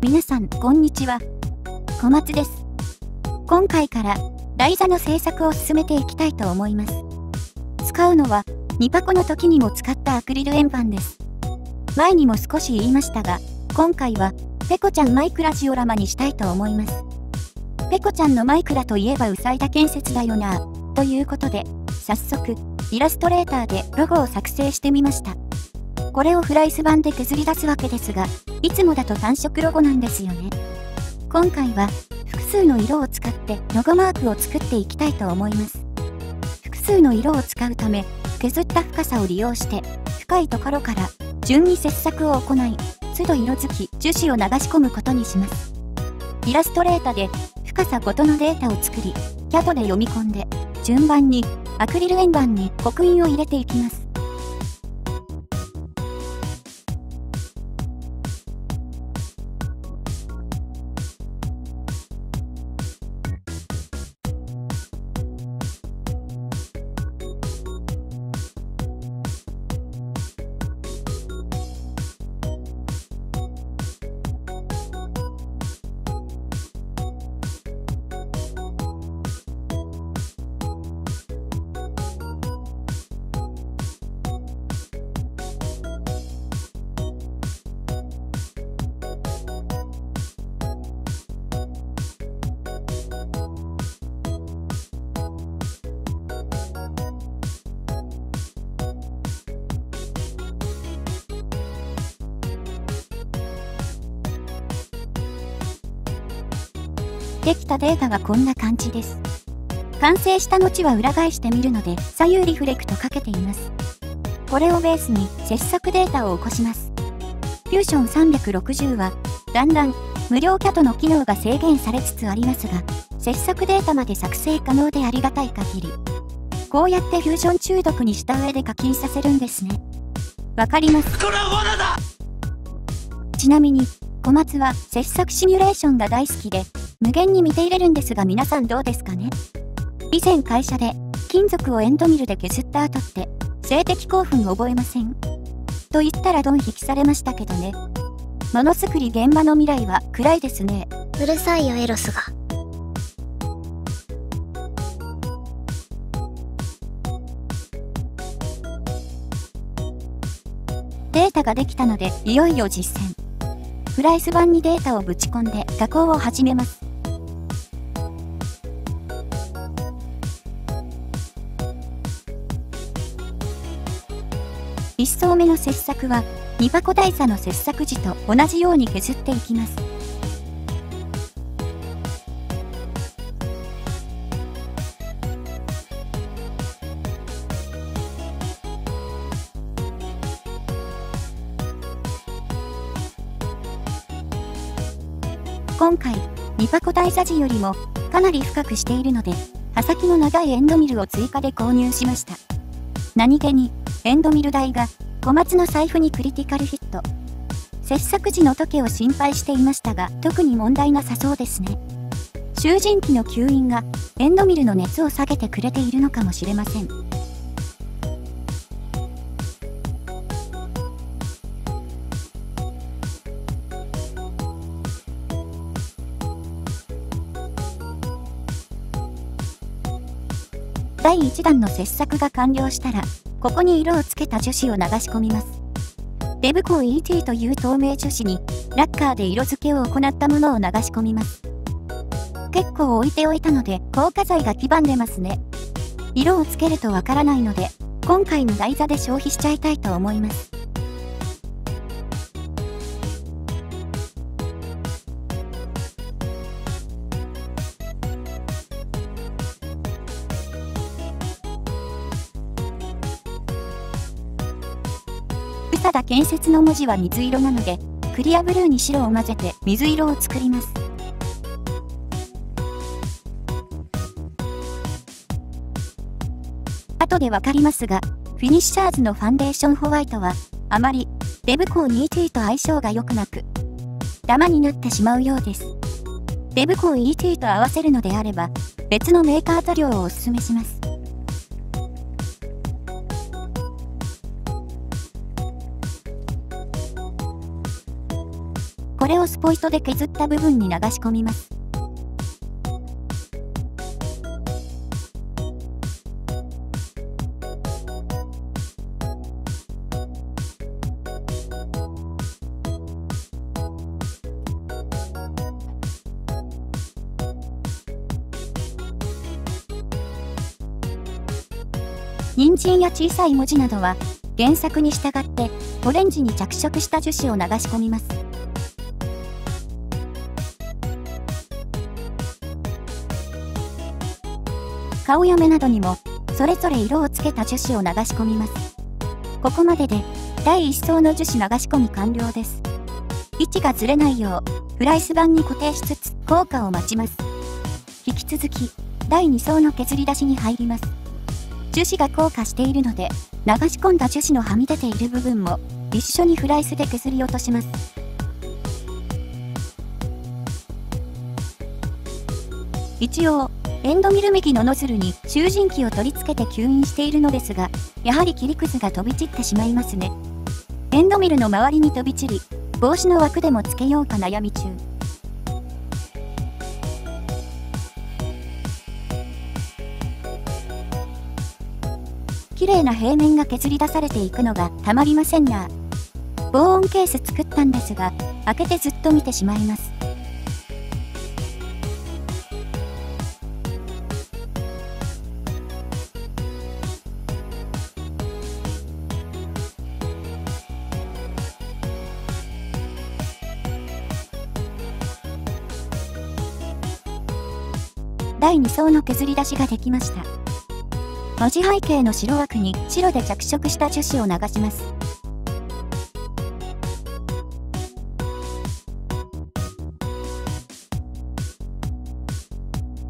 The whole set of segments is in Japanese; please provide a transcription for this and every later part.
皆さん、こんにちは。小松です。今回から台座の製作を進めていきたいと思います。使うのは、ニパコの時にも使ったアクリル円盤です。前にも少し言いましたが、今回は、ペコちゃんマイクラジオラマにしたいと思います。ペコちゃんのマイクラといえばうさいだ建設だよなぁ、ということで、早速、イラストレーターでロゴを作成してみました。これをフライス版で削り出すわけですが、いつもだと単色ロゴなんですよね。今回は、複数の色を使ってロゴマークを作っていきたいと思います。複数の色を使うため、削った深さを利用して、深いところから順に切削を行い、都度色づき樹脂を流し込むことにします。イラストレータで深さごとのデータを作り、CADで読み込んで、順番にアクリル円盤に刻印を入れていきます。できたデータがこんな感じです。完成した後は裏返してみるので左右リフレクトかけています。これをベースに切削データを起こします。Fusion 360はだんだん無料CADの機能が制限されつつありますが、切削データまで作成可能でありがたい限り。こうやってフュージョン中毒にした上で課金させるんですね。わかります。これは罠だ！ちなみに、小松は切削シミュレーションが大好きで、無限に見ていれるんですが皆さんどうですかね？以前会社で金属をエンドミルで削った後って性的興奮覚えません？と言ったらドン引きされましたけどね。ものづくり現場の未来は暗いですね。うるさいよエロスが。データができたのでいよいよ実践。フライス版にデータをぶち込んで加工を始めます。1層目の切削はニパコ台座の切削時と同じように削っていきます。今回、ニパコ台座時よりもかなり深くしているので、刃先の長いエンドミルを追加で購入しました。何気に、エンドミル台が小松の財布にクリティカルフィット。切削時の時計を心配していましたが、特に問題なさそうですね。集塵機の吸引がエンドミルの熱を下げてくれているのかもしれません。第1弾の切削が完了したら、ここに色をつけた樹脂を流し込みます。デブコン ET という透明樹脂に、ラッカーで色付けを行ったものを流し込みます。結構置いておいたので、硬化剤が黄ばんでますね。色をつけるとわからないので、今回の台座で消費しちゃいたいと思います。宇佐田建設の文字は水色なので、クリアブルーに白を混ぜて水色を作ります。後でわかりますが、フィニッシャーズのファンデーションホワイトは、あまりデブコン ET と相性が良くなく、ダマになってしまうようです。デブコン ET と合わせるのであれば、別のメーカー塗料をおすすめします。ここれをスポイトで削った部分に流し込みます。人参や小さい文字などは原作に従ってオレンジに着色した樹脂を流し込みます。顔や目などにもそれぞれ色をつけた樹脂を流し込みます。ここまでで第1層の樹脂流し込み完了です。位置がずれないようフライス板に固定しつつ効果を待ちます。引き続き第2層の削り出しに入ります。樹脂が硬化しているので流し込んだ樹脂のはみ出ている部分も一緒にフライスで削り落とします。一応エンドミル右のノズルに集塵器を取り付けて吸引しているのですが、やはり切りくずが飛び散ってしまいますね。エンドミルの周りに飛び散り、帽子の枠でもつけようか悩み中。綺麗な平面が削り出されていくのがたまりませんな。防音ケース作ったんですが、開けてずっと見てしまいます。第2層の削り出しができました。文字背景の白枠に白で着色した樹脂を流します。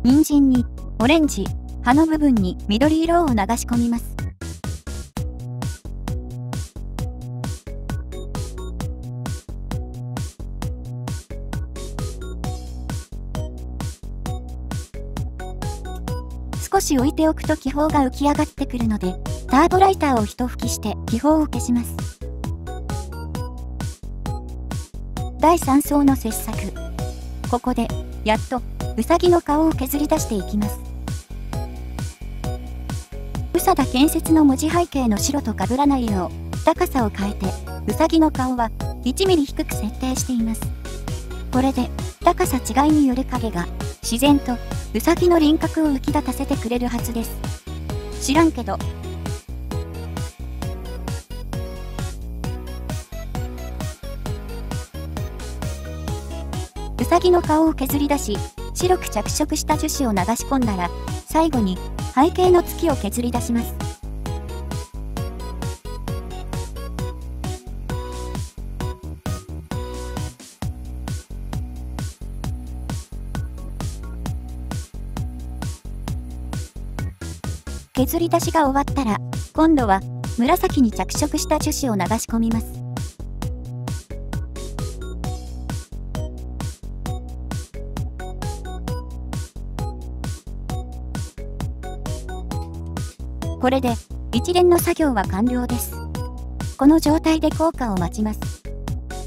人参にオレンジ、葉の部分に緑色を流し込みます。少し置いておくと気泡が浮き上がってくるので、ターボライターを一吹きして気泡を消します。第3層の切削。ここで、やっと、うさぎの顔を削り出していきます。宇佐田建設の文字背景の白と被らないよう、高さを変えて、うさぎの顔は1ミリ低く設定しています。これで、高さ違いによる影が、自然と、うさぎの輪郭を浮き立たせてくれるはずです。知らんけど。うさぎの顔を削り出し、白く着色した樹脂を流し込んだら、最後に背景の月を削り出します。削り出しが終わったら、今度は紫に着色した樹脂を流し込みます。これで一連の作業は完了です。この状態で効果を待ちます。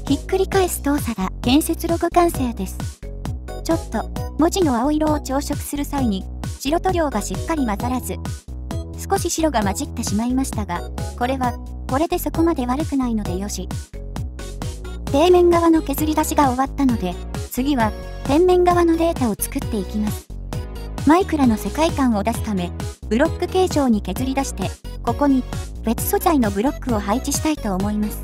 ひっくり返す動作だ。建設ロゴ完成です。ちょっと文字の青色を調色する際に白塗料がしっかり混ざらず、少し白が混じってしまいましたが、これはこれでそこまで悪くないのでよし。底面側の削り出しが終わったので、次は天面側のデータを作っていきます。マイクラの世界観を出すため、ブロック形状に削り出して、ここに別素材のブロックを配置したいと思います。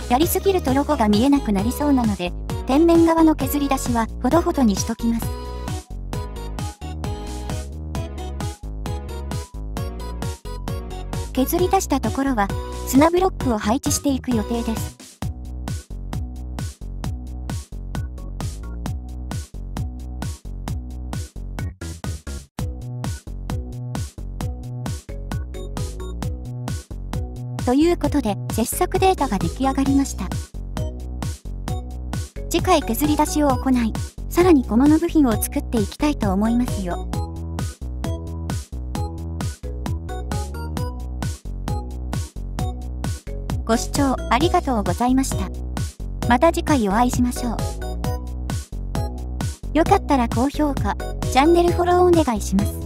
やりすぎるとロゴが見えなくなりそうなので、天面側の削り出しはほどほどにしときます。削り出したところは砂ブロックを配置していく予定です。ということで、切削データが出来上がりました。次回削り出しを行い、さらに小物部品を作っていきたいと思いますよ。ご視聴ありがとうございました。また次回お会いしましょう。よかったら高評価、チャンネルフォローお願いします。